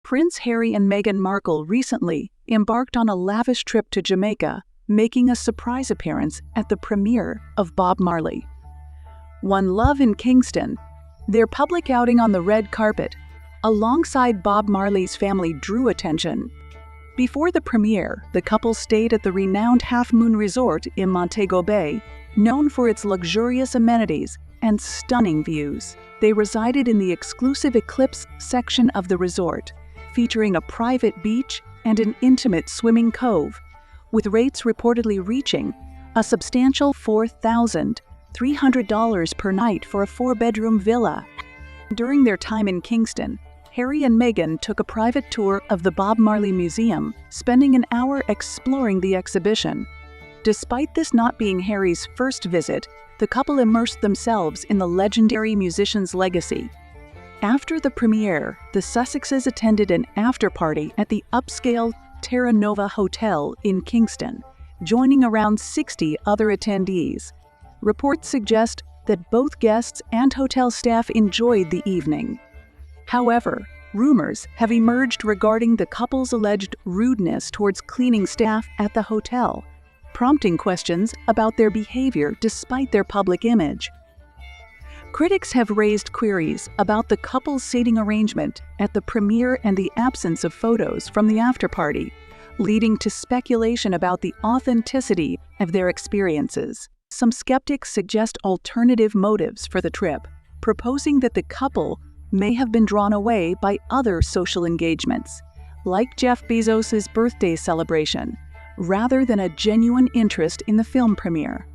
Prince Harry and Meghan Markle recently embarked on a lavish trip to Jamaica, making a surprise appearance at the premiere of Bob Marley. One Love in Kingston, their public outing on the red carpet, alongside Bob Marley's family, drew attention. Before the premiere, the couple stayed at the renowned Half Moon Resort in Montego Bay, known for its luxurious amenities and stunning views. They resided in the exclusive Eclipse section of the resort, featuring a private beach and an intimate swimming cove, with rates reportedly reaching a substantial $4,300 per night for a 4-bedroom villa. During their time in Kingston, Harry and Meghan took a private tour of the Bob Marley Museum, spending an hour exploring the exhibition. Despite this not being Harry's first visit, the couple immersed themselves in the legendary musician's legacy. After the premiere, the Sussexes attended an after-party at the upscale Terra Nova Hotel in Kingston, joining around 60 other attendees. Reports suggest that both guests and hotel staff enjoyed the evening. However, rumors have emerged regarding the couple's alleged rudeness towards cleaning staff at the hotel, prompting questions about their behavior despite their public image. Critics have raised queries about the couple's seating arrangement at the premiere and the absence of photos from the after-party, leading to speculation about the authenticity of their experiences. Some skeptics suggest alternative motives for the trip, proposing that the couple may have been drawn away by other social engagements, like Jeff Bezos' birthday celebration, rather than a genuine interest in the film premiere.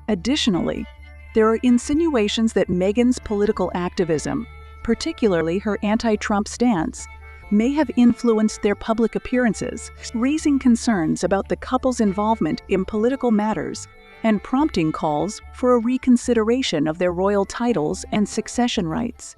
Additionally, there are insinuations that Meghan's political activism, particularly her anti-Trump stance, may have influenced their public appearances, raising concerns about the couple's involvement in political matters and prompting calls for a reconsideration of their royal titles and succession rights.